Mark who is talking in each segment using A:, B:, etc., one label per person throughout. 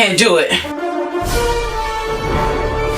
A: Can't do it.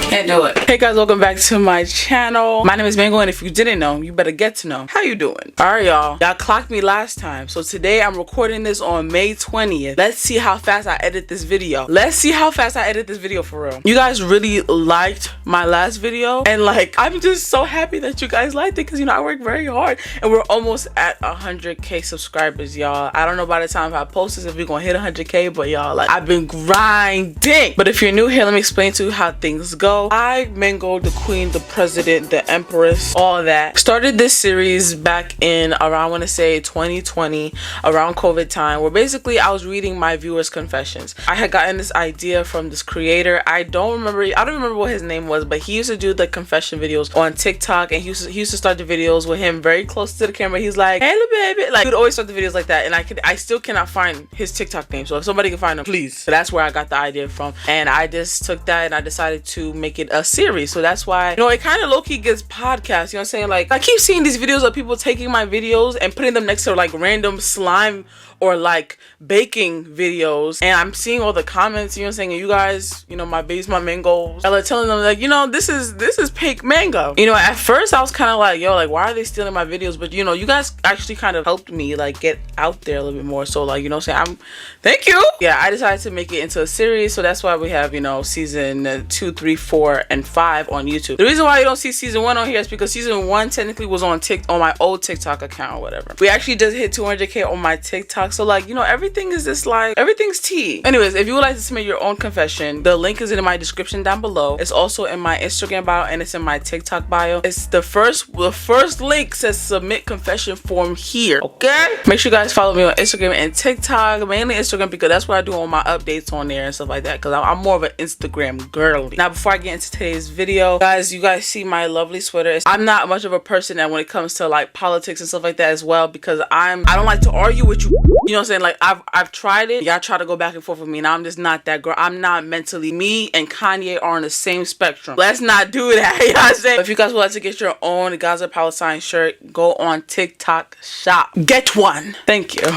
A: Can't do it. Hey guys, welcome back to my channel. My name is Mango, and if you didn't know, you better get to know. How you doing? Alright, y'all clocked me last time, so today I'm recording this on May 20th. Let's see how fast I edit this video. Let's see how fast I edit this video for real. You guys really liked my last video, and like I'm just so happy that you guys liked it, because you know I work very hard, and we're almost at 100k subscribers, y'all. I don't know by the time I post this if we're gonna hit 100k, but y'all, like, I've been grinding. But if you're new here, let me explain to you how things go. I, Mango, the queen, the president, the empress, all that, started this series back in around, I want to say 2020, around COVID time, where basically I was reading my viewers' confessions. I had gotten this idea from this creator. I don't remember what his name was, but he used to do the confession videos on TikTok, and he used to start the videos with him very close to the camera. He's like, "Hey little baby," like, he would always start the videos like that, and I still cannot find his TikTok name, so if somebody can find him, please. So that's where I got the idea from, and I just took that and I decided to make it a series. So that's why, you know, it kind of low-key gets podcasts, you know what I'm saying? Like, I keep seeing these videos of people taking my videos and putting them next to like random slime or like baking videos, and I'm seeing all the comments, you know what I'm saying, and you guys, you know, my babes, my mangoes, I like telling them like, you know, this is pink mango. You know, at first I was kind of like, yo, like, why are they stealing my videos? But you know, you guys actually kind of helped me like get out there a little bit more, so like, you know what I'm saying, thank you. Yeah, I decided to make it into a series, so that's why we have, you know, season 2, 3, 4, and 5 on YouTube. The reason why you don't see season 1 on here is because season 1 technically was on my old TikTok account or whatever. We actually just hit 200k on my TikTok, so like, you know, everything is just like, everything's tea. Anyways, if you would like to submit your own confession, the link is in my description down below. It's also in my Instagram bio, and it's in my TikTok bio. It's the first link says submit confession form here, okay? Make sure you guys follow me on Instagram and TikTok, mainly Instagram, because that's where I do all my updates on there and stuff like that, because I'm more of an Instagram girly. Now, before I get into today's video, guys, you guys see my lovely sweater. I'm not much of a person that when it comes to like politics and stuff like that as well, because I don't like to argue with you. You know what I'm saying? Like, I've tried it. Y'all try to go back and forth with me, and I'm just not that girl. I'm not mentally. Me and Kanye are on the same spectrum. Let's not do that. You know what I'm saying? If you guys would like to get your own Gaza Palestine shirt, go on TikTok shop. Get one. Thank you.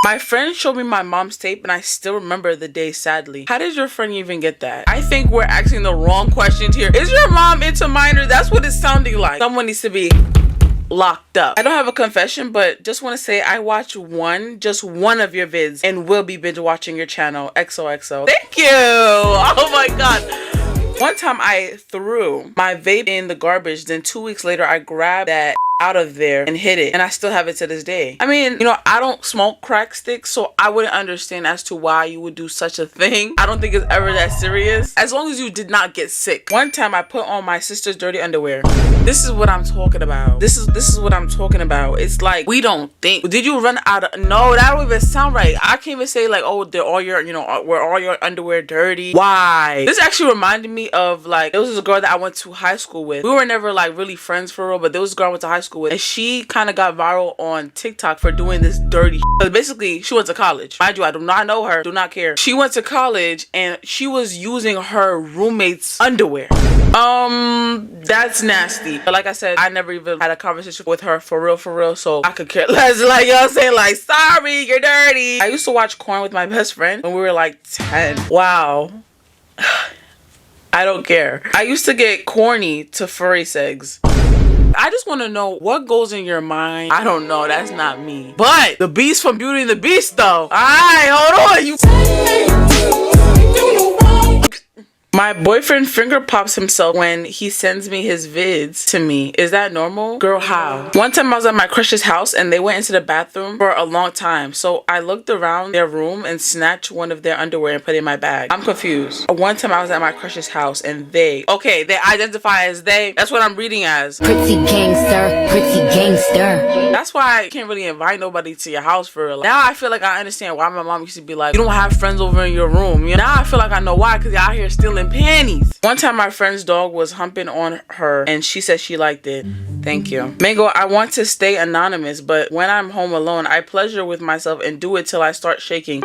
A: My friend showed me my mom's tape, and I still remember the day, sadly. How did your friend even get that? I think we're asking the wrong questions here. Is your mom into minors? That's what it's sounding like. Someone needs to be locked up. I don't have a confession, but just want to say I watch just one of your vids, and will be binge watching your channel. XOXO. Thank you. Oh my god. One time I threw my vape in the garbage, then 2 weeks later I grabbed that out of there and hid it, and I still have it to this day. I mean, you know, I don't smoke crack sticks, so I wouldn't understand as to why you would do such a thing. I don't think it's ever that serious, as long as you did not get sick. One time I put on my sister's dirty underwear. This is what I'm talking about. This is what I'm talking about. It's like, we don't think. Did you run out of? No, that don't even sound right. I can't even say like, oh, they're all your, you know, were all your underwear dirty? Why? This actually reminded me of like, there was a girl that I went to high school with. We were never like really friends for real, but there was a girl I went to high school with, and she kind of got viral on TikTok for doing this dirty shit. Basically, she went to college. Mind you, I do not know her, do not care. She went to college, and she was using her roommate's underwear. That's nasty. But like I said, I never even had a conversation with her for real, so I could care less. Like, you know what I'm saying? Like, sorry, you're dirty. I used to watch Corn with my best friend when we were like 10. Wow. I don't care. I used to get corny to furry segs. I just want to know what goes in your mind. I don't know. That's not me. But the beast from Beauty and the Beast, though. Alright, hold on. You. My boyfriend finger pops himself when he sends me his vids to me. Is that normal? Girl, how? One time I was at my crush's house, and they went into the bathroom for a long time. So I looked around their room and snatched one of their underwear and put it in my bag. I'm confused. One time I was at my crush's house, and they identify as they. That's what I'm reading as.
B: Pretty gangster, pretty gangster.
A: That's why I can't really invite nobody to your house for real. Now I feel like I understand why my mom used to be like, you don't have friends over in your room. You know? Now I feel like I know why, because y'all out here stealing panties. One time my friend's dog was humping on her, and she said she liked it. Thank you. Mango, I want to stay anonymous, but when I'm home alone, I pleasure with myself and do it till I start shaking.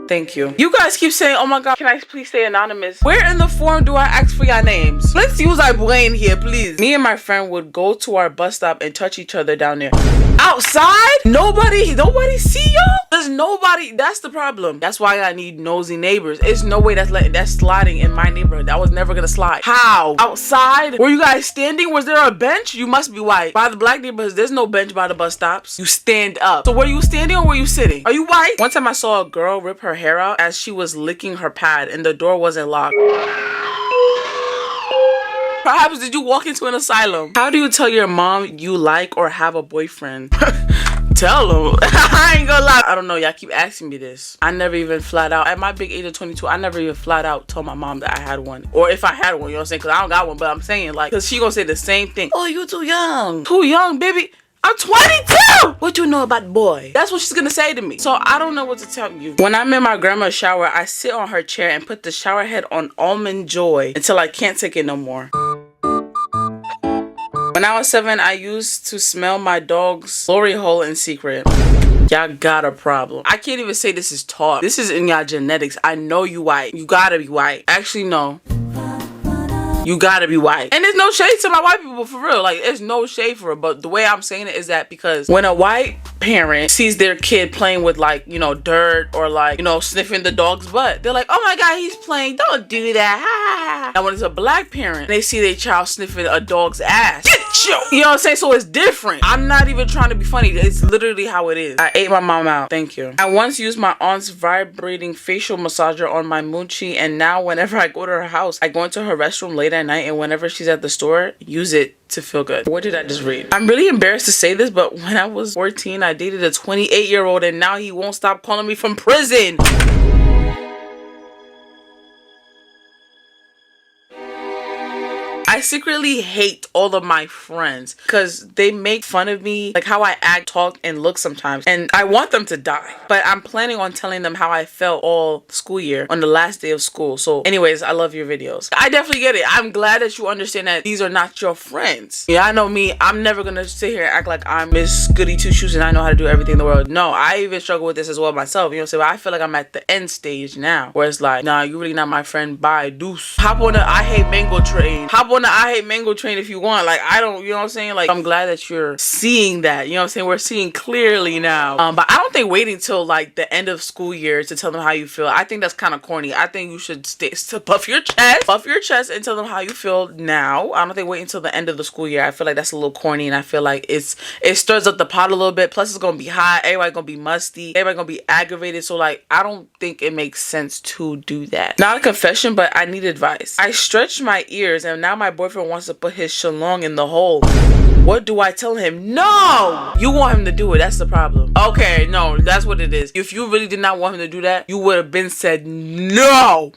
A: Thank you. You guys keep saying, oh my god, can I please stay anonymous? Where in the form do I ask for your names? Let's use our brain here, please. Me and my friend would go to our bus stop and touch each other down there. Outside? Nobody see y'all? There's nobody. That's the problem. That's why I need nosy neighbors. It's no way that's sliding in my neighborhood. That was never gonna slide. How? Outside? Were you guys standing? Was there a bench? You must be white. By the black neighborhoods, there's no bench by the bus stops. You stand up. So were you standing or were you sitting? Are you white? One time I saw a girl rip her hair out as she was licking her pad and the door wasn't locked. Perhaps did you walk into an asylum? How do you tell your mom you like or have a boyfriend? Tell them. I ain't gonna lie. I don't know. Y'all keep asking me this. I never even flat out, at my big age of 22, I never even flat out told my mom that I had one. Or if I had one, you know what I'm saying? Because I don't got one, but I'm saying like, because she gonna say the same thing. Oh, you too young. Too young, baby. I'm 22! What you know about boy? That's what she's gonna say to me. So I don't know what to tell you. When I'm in my grandma's shower, I sit on her chair and put the shower head on Almond Joy until I can't take it no more. When I was 7, I used to smell my dog's glory hole in secret. Y'all got a problem. I can't even say this is taught. This is in y'all genetics. I know you white. You gotta be white. Actually, no. You gotta be white. And there's no shade to my white people, for real. Like, there's no shade for it. But the way I'm saying it is that because when a white parent sees their kid playing with, like, you know, dirt or, like, you know, sniffing the dog's butt, they're like, oh my god, he's playing. Don't do that. And when it's a black parent, they see their child sniffing a dog's ass. Get you! You know what I'm saying? So it's different. I'm not even trying to be funny. It's literally how it is. I ate my mom out. Thank you. I once used my aunt's vibrating facial massager on my moochie, and now whenever I go to her house, I go into her restroom later at night, and whenever she's at the store, use it to feel good. What did I just read? I'm really embarrassed to say this, but when I was 14, I dated a 28-year-old, and now he won't stop calling me from prison. I secretly hate all of my friends because they make fun of me, like how I act, talk, and look sometimes. And I want them to die. But I'm planning on telling them how I felt all school year on the last day of school. So anyways, I love your videos. I definitely get it. I'm glad that you understand that these are not your friends. Yeah, I know me. I'm never going to sit here and act like I'm Miss Goody Two Shoes and I know how to do everything in the world. No, I even struggle with this as well myself. You know what I'm saying? But I feel like I'm at the end stage now where it's like, nah, you really not my friend. Bye. Deuce. Hop on the I hate mango train. Hop on the I hate mango train if you want. Like, I don't, you know what I'm saying? Like, I'm glad that you're seeing that. You know what I'm saying? We're seeing clearly now. But I don't think waiting till like the end of school year to tell them how you feel. I think that's kind of corny. I think you should puff your chest and tell them how you feel now. I don't think wait until the end of the school year. I feel like that's a little corny, and I feel like it stirs up the pot a little bit. Plus, it's gonna be hot. Everybody gonna be musty. Everybody gonna be aggravated. So like, I don't think it makes sense to do that. Not a confession, but I need advice. I stretched my ears, and now my boyfriend wants to put his shalong in the hole. What do I tell him? No! You want him to do it. That's the problem. Okay, no, that's what it is. If you really did not want him to do that, you would have been said no.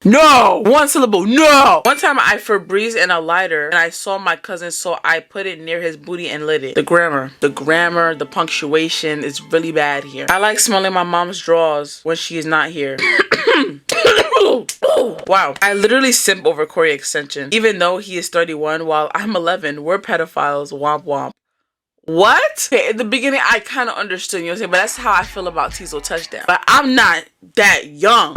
A: No! One syllable. No! One time I Febrezed in a lighter and I saw my cousin, so I put it near his booty and lit it. The grammar, the punctuation is really bad here. I like smelling my mom's drawers when she is not here. Wow. I literally simp over Corey Extension. Even though he is 31 while I'm 11, we're pedophiles. Womp womp. What? Okay, in the beginning, I kind of understood, you know what I'm saying? But that's how I feel about Teasel Touchdown. But I'm not that young.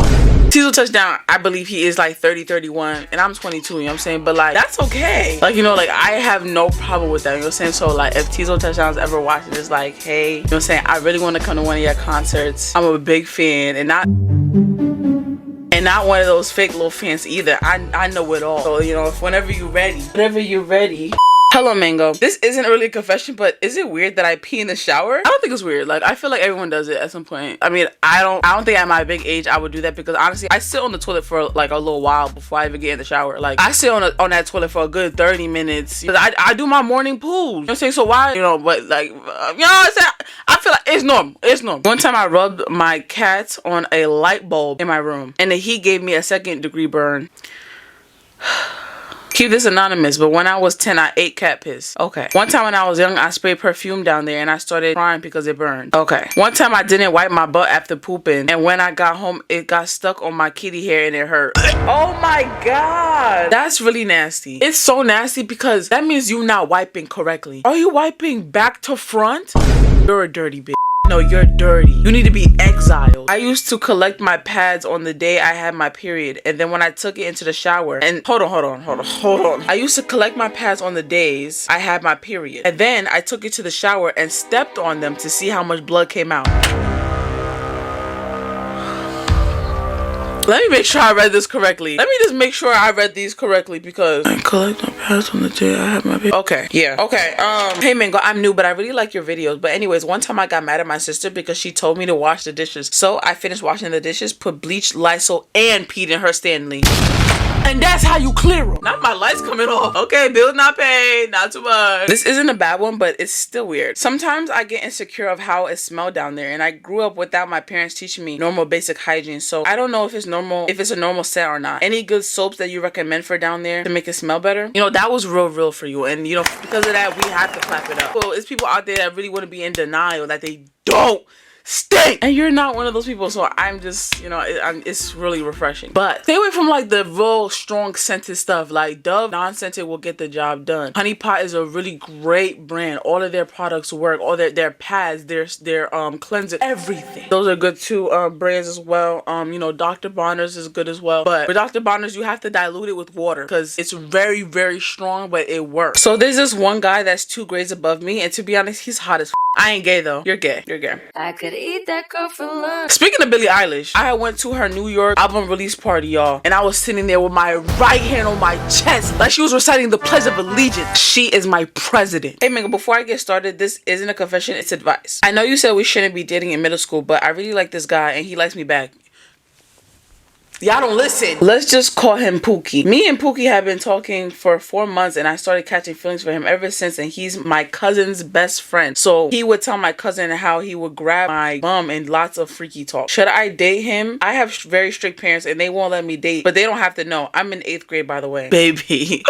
A: Teasel Touchdown, I believe he is like 30, 31, and I'm 22, you know what I'm saying? But like, that's okay. Like, you know, like, I have no problem with that, you know what I'm saying? So like, if Teasel Touchdown's ever watching this, like, hey, you know what I'm saying? I really want to come to one of your concerts. I'm a big fan, and not one of those fake little fans either. I know it all. So, you know, if whenever you're ready. Hello, Mango. This isn't really a confession, but is it weird that I pee in the shower? I don't think it's weird. Like, I feel like everyone does it at some point. I mean, I don't think at my big age I would do that, because honestly, I sit on the toilet for like a little while before I even get in the shower. Like, I sit on that toilet for a good 30 minutes. I do my morning pools. You know what I'm saying? So why, you know, but like, you know what I'm saying? I feel like it's normal. It's normal. One time I rubbed my cat on a light bulb in my room, and the heat gave me a 2nd-degree burn. Keep this anonymous, but when I was 10, I ate cat piss. Okay. One time when I was young, I sprayed perfume down there and I started crying because it burned. Okay. One time I didn't wipe my butt after pooping, and when I got home, it got stuck on my kitty hair and it hurt. Oh my god. That's really nasty. It's so nasty because that means you're not wiping correctly. Are you wiping back to front? You're a dirty bitch. No, you're dirty. You need to be exiled. I used to collect my pads on the day I had my period, and then when I took it into the shower, and hold on. I used to collect my pads on the days I had my period, and then I took it to the shower and stepped on them to see how much blood came out. Let me make sure I read this correctly. Let me just make sure I read these correctly because I collect my pads on the day I had my period. Okay, yeah. Okay, hey Mango, I'm new, but I really like your videos. But anyways, one time I got mad at my sister because she told me to wash the dishes. So I finished washing the dishes, put bleach, Lysol, and peed in her Stanley. And that's how you clear them. Not my lights coming off. Okay, bill not paid, not too much. This isn't a bad one, but it's still weird. Sometimes I get insecure of how it smelled down there, and I grew up without my parents teaching me normal basic hygiene. So I don't know if it's a normal scent or not. Any good soaps that you recommend for down there to make it smell better? You know, that was real for you. And you know, because of that, we have to clap it up. So it's people out there that really want to be in denial that they don't stink, and you're not one of those people. So I'm just, you know, it's really refreshing. But stay away from like the real strong scented stuff. Like Dove non-scented will get the job done. Honey Pot is a really great brand. All of their products work. All their pads, their cleanser, everything. Those are good too brands as well. You know, Dr. Bronner's is good as well. But for Dr. Bronner's, you have to dilute it with water because it's very strong, but it works. So there's this one guy that's 2 grades above me, and to be honest, he's hot as I ain't gay though. You're gay.
B: I could eat that girl for lunch.
A: Speaking of Billie Eilish, I went to her New York album release party, y'all, and I was sitting there with my right hand on my chest like she was reciting the Pledge of Allegiance. She is my president. Hey Megan, before I get started, this isn't a confession, it's advice. I know you said we shouldn't be dating in middle school, but I really like this guy and he likes me back. Y'all don't listen. Let's just call him Pookie. Me and Pookie have been talking for 4 months, and I started catching feelings for him ever since, and he's my cousin's best friend. So he would tell my cousin how he would grab my bum and lots of freaky talk. Should I date him? I have very strict parents and they won't let me date, but they don't have to know. I'm in 8th grade, by the way. Baby.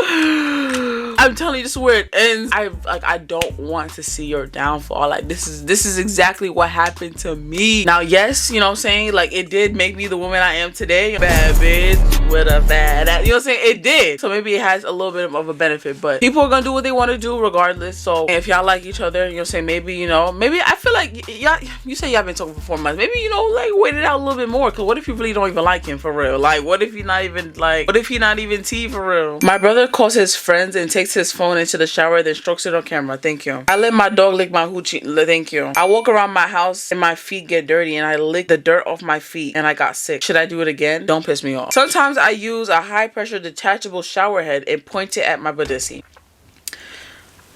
A: I'm telling you, this is where it ends. I don't want to see your downfall. Like this is exactly what happened to me. Now, yes, you know what I'm saying? Like it did make me the woman I am today. Bad bitch with a fat ass. You know what I'm saying? It did. So maybe it has a little bit of a benefit, but people are gonna do what they want to do regardless. So if y'all like each other, you know what I'm saying? Maybe I feel like y'all, you say y'all been talking for 4 months. Maybe, like wait it out a little bit more. Cause what if you really don't even like him for real? Like what if he not even T for real? My brother calls his friends and takes his phone into the shower, then strokes it on camera. Thank you. I let my dog lick my hoochie. Thank you. I walk around my house and my feet get dirty and I lick the dirt off my feet and I got sick. Should I do it again? Don't piss me off. Sometimes I use a high pressure detachable shower head and point it at my bodysy.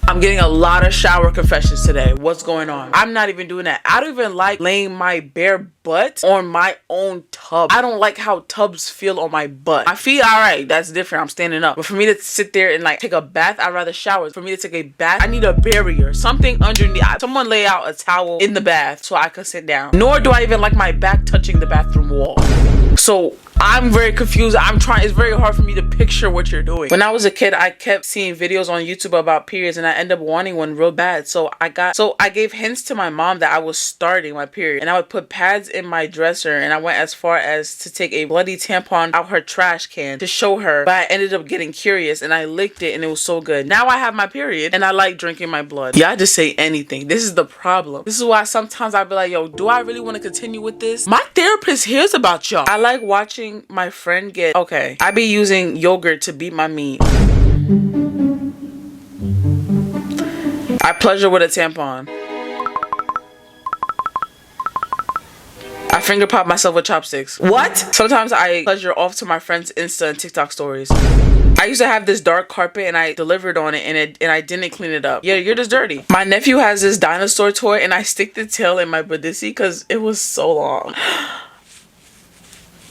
A: I'm getting a lot of shower confessions today. What's going on? I'm not even doing that. I don't even like laying my bare butt on my own tub. I don't like how tubs feel on my butt. My feet, alright, that's different. I'm standing up. But for me to sit there and like take a bath, I'd rather shower. For me to take a bath, I need a barrier. Something underneath. Someone lay out a towel in the bath so I could sit down. Nor do I even like my back touching the bathroom wall. So I'm very confused. It's very hard for me to picture what you're doing. When I was a kid, I kept seeing videos on YouTube about periods and I ended up wanting one real bad. So I gave hints to my mom that I was starting my period and I would put pads in my dresser and I went as far as to take a bloody tampon out her trash can to show her, but I ended up getting curious and I licked it and it was so good. Now I have my period and I like drinking my blood. Y'all just say anything. This is the problem. This is why sometimes I'll be like, yo, do I really want to continue with this? My therapist hears about y'all. I like watching my friend get, okay, I be using yogurt to beat my meat. I pleasure with a tampon. I finger pop myself with chopsticks. What? Sometimes I pleasure off to my friends' Insta and TikTok stories. I used to have this dark carpet and I delivered on it and I didn't clean it up. Yeah, you're just dirty. My nephew has this dinosaur toy and I stick the tail in my bodysy because it was so long.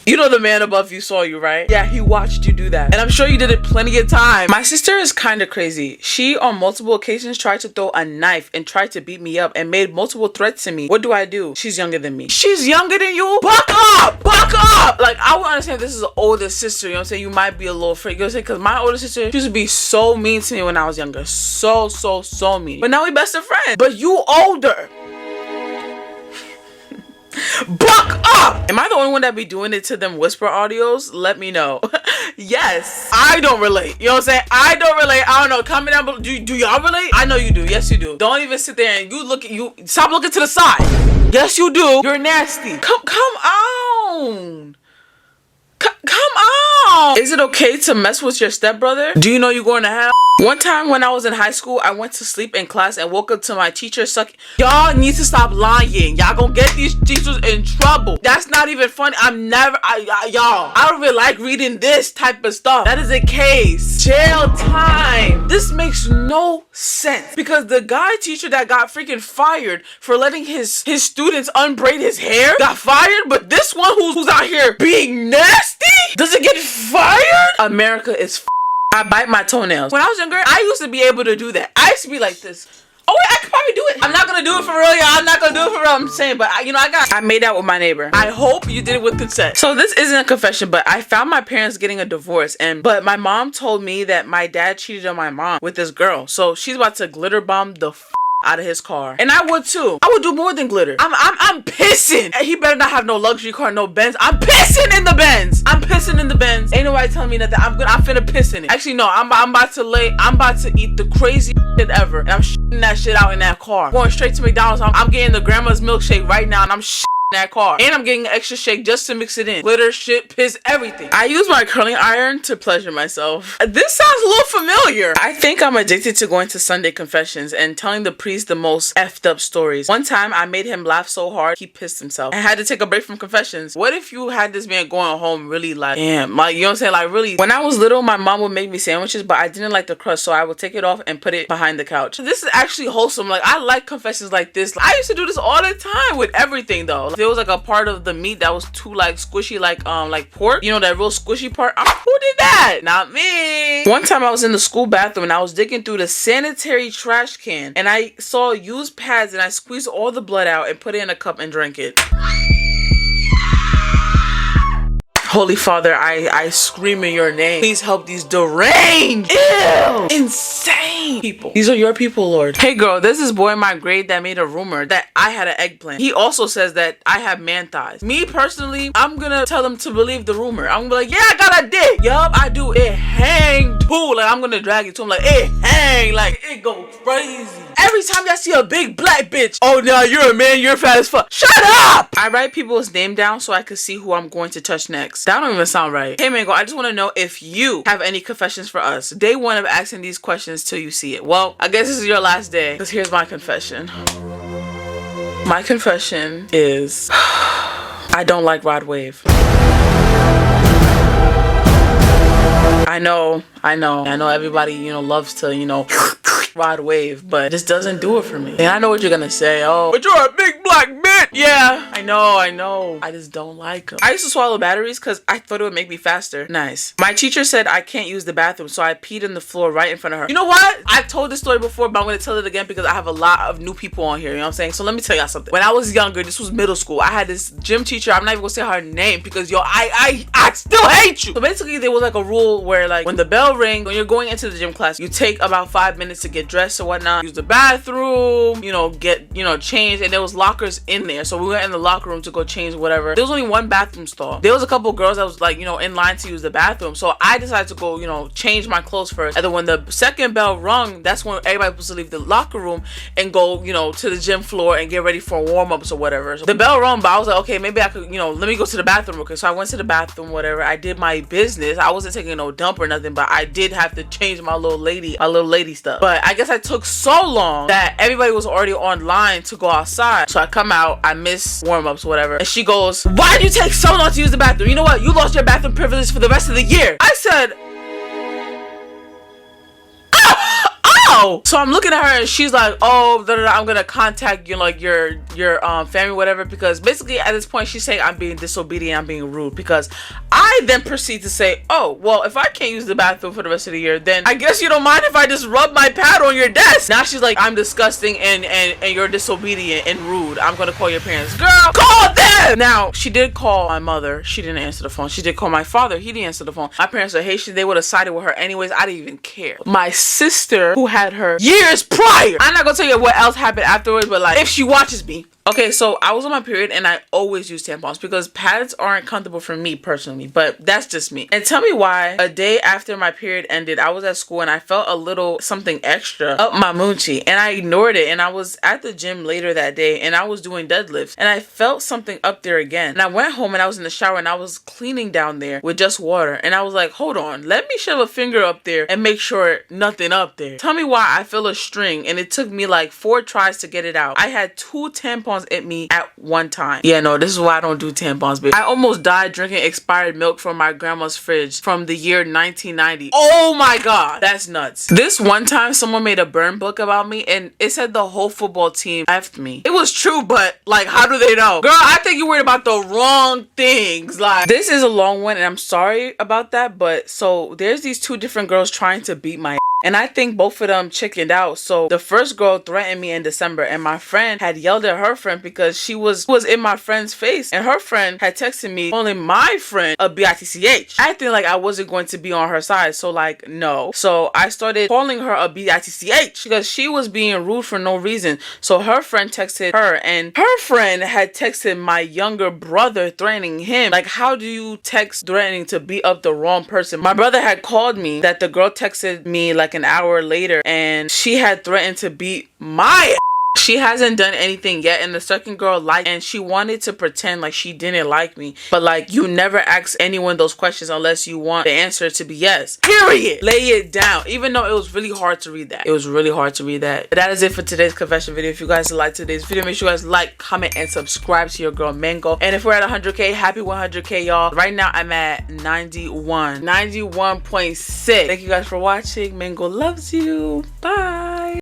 A: You know the man above you saw you, right? Yeah, he watched you do that. And I'm sure you did it plenty of times. My sister is kind of crazy. She, on multiple occasions, tried to throw a knife and tried to beat me up and made multiple threats to me. What do I do? She's younger than me. She's younger than you? Buck up! Buck up! Like, I would understand this is an older sister, you know what I'm saying? You might be a little freak, you know what I'm saying? Because my older sister, she used to be so mean to me when I was younger. So mean. But now we best of friends. But you older. Buck up! Am I the only one that be doing it to them whisper audios? Let me know. Yes. I don't relate. You know what I'm saying? I don't relate. I don't know. Comment down below. Do y'all relate? I know you do. Yes, you do. Don't even sit there and you stop looking to the side. Yes, you do. You're nasty. Come on. Come on. Is it okay to mess with your stepbrother? Do you know you're going to hell? One time when I was in high school, I went to sleep in class and woke up to my teacher sucking. Y'all need to stop lying. Y'all gonna get these teachers in trouble. That's not even funny. Y'all, I don't really like reading this type of stuff. That is a case. Jail time. This makes no sense because the guy teacher that got freaking fired for letting his students unbraid his hair got fired, but this one who's out here being nasty doesn't get fired? America is I bite my toenails. When I was younger, I used to be able to do that. I used to be like this. Oh wait, I could probably do it. I'm not gonna do it for real, y'all. I'm not gonna do it for real. I'm saying, but I made out with my neighbor. I hope you did it with consent. So this isn't a confession, but I found my parents getting a divorce, but my mom told me that my dad cheated on my mom with this girl. So she's about to glitter bomb the out of his car, and I would too. I would do more than glitter. I'm pissing. He better not have no luxury car, no Benz. I'm pissing in the Benz. I'm pissing in the Benz. Ain't nobody telling me nothing. I'm finna piss in it. Actually, no. I'm about to eat the craziest shit ever, and I'm shitting that shit out in that car. Going straight to McDonald's. I'm getting the grandma's milkshake right now, and I'm shitting that car, and I'm getting an extra shake just to mix it in. Glitter, shit, piss, everything. I use my curling iron to pleasure myself. This sounds a little familiar. I think I'm addicted to going to Sunday confessions and telling the priest the most effed up stories. One time I made him laugh so hard he pissed himself and had to take a break from confessions. What if you had this man going home really like, damn, like, you know what I'm saying, like really. When I was little, my mom would make me sandwiches, but I didn't like the crust, so I would take it off and put it behind the couch. This is actually wholesome. Like, I like confessions like this. I used to do this all the time with everything though. There was like a part of the meat that was too like squishy, like pork, you know, that real squishy part. Who did that? Not me. One time I was in the school bathroom and I was digging through the sanitary trash can and I saw used pads and I squeezed all the blood out and put it in a cup and drank it. Holy Father, I scream in your name. Please help these deranged, insane people. These are your people, Lord. Hey girl, there's this boy in my grade that made a rumor that I had an eggplant. He also says that I have man thighs. Me personally, I'm gonna tell him to believe the rumor. I'm gonna be like, yeah, I got a dick. Yup, I do. It hang too. Like, I'm gonna drag it to him like, it hang. Like, it go crazy. Every time I see a big black bitch, oh no, you're a man, you're fat as fuck. Shut up! I write people's name down so I can see who I'm going to touch next. That don't even sound right. Hey Mango, I just want to know if you have any confessions for us. Day one of asking these questions till you see it. Well, I guess this is your last day, because here's my confession. My confession is I don't like rod wave. I know everybody, you know, loves to, you know, rod wave, but this doesn't do it for me. And I know what you're gonna say. Oh, but you're a big black bitch. Yeah, I know. I just don't like them. I used to swallow batteries because I thought it would make me faster. Nice. My teacher said I can't use the bathroom, so I peed on the floor right in front of her. You know what? I've told this story before, but I'm gonna tell it again because I have a lot of new people on here. You know what I'm saying? So let me tell y'all something. When I was younger, this was middle school, I had this gym teacher. I'm not even gonna say her name because yo, I still hate you. So basically, there was like a rule where like when the bell rings, when you're going into the gym class, you take about 5 minutes to get dressed or whatnot, use the bathroom, you know, get, you know, changed, and there was lockers in there. So we went in the locker room to go change whatever. There was only one bathroom stall. There was a couple girls that was like, you know, in line to use the bathroom. So I decided to go, you know, change my clothes first. And then when the second bell rung, that's when everybody was supposed to leave the locker room and go, you know, to the gym floor and get ready for warm-ups or whatever. So the bell rung, but I was like, okay, maybe I could, you know, let me go to the bathroom. Okay, so I went to the bathroom, whatever. I did my business. I wasn't taking no dump or nothing, but I did have to change my little lady stuff. But I guess I took so long that everybody was already online to go outside. So I come out, I miss warm-ups, whatever, and she goes, why did you take so long to use the bathroom? You know what? You lost your bathroom privilege for the rest of the year. I said, oh! So I'm looking at her and she's like, oh, I'm gonna contact, you know, like your family, whatever, because basically at this point she's saying I'm being disobedient, I'm being rude, because I then proceed to say, oh, well, if I can't use the bathroom for the rest of the year, then I guess you don't mind if I just rub my pad on your desk. Now she's like, I'm disgusting and you're disobedient and rude. I'm gonna call your parents. Girl, call them! Now, she did call my mother. She didn't answer the phone. She did call my father. He didn't answer the phone. My parents are Haitian. They would have sided with her anyways. I didn't even care. My sister, who had had her years prior. I'm not gonna tell you what else happened afterwards, but like if she watches me. Okay, so I was on my period and I always use tampons because pads aren't comfortable for me personally, but that's just me. And tell me why a day after my period ended, I was at school and I felt a little something extra up my moochie and I ignored it, and I was at the gym later that day and I was doing deadlifts and I felt something up there again. And I went home and I was in the shower and I was cleaning down there with just water and I was like, hold on, let me shove a finger up there and make sure nothing up there. Tell me why I feel a string and it took me like 4 tries to get it out. I had 2 tampons at me at one time. Yeah, no, this is why I don't do tampons, babe. I almost died drinking expired milk from my grandma's fridge from the year 1990. Oh my god, that's nuts. This one time someone made a burn book about me and it said the whole football team effed me. It was true, but like how do they know? Girl, I think you're worried about the wrong things. Like, this is a long one and I'm sorry about that, but so there's these 2 different girls trying to beat my and I think both of them chickened out. So the first girl threatened me in December and my friend had yelled at her friend because she was in my friend's face and her friend had texted me calling my friend a bitch, acting like I wasn't going to be on her side. So like, no. So I started calling her a bitch because she was being rude for no reason. So her friend texted her and her friend had texted my younger brother threatening him. Like, how do you text threatening to beat up the wrong person? My brother had called me that the girl texted me like an hour later and she had threatened to beat my ass. She hasn't done anything yet, and the second girl liked, and she wanted to pretend like she didn't like me. But like, you never ask anyone those questions unless you want the answer to be yes. Period. Lay it down. Even though it was really hard to read that. It was really hard to read that. But that is it for today's confession video. If you guys liked today's video, make sure you guys like, comment, and subscribe to your girl Mango. And if we're at 100K, happy 100K, y'all. Right now, I'm at 91.6. Thank you guys for watching. Mango loves you. Bye.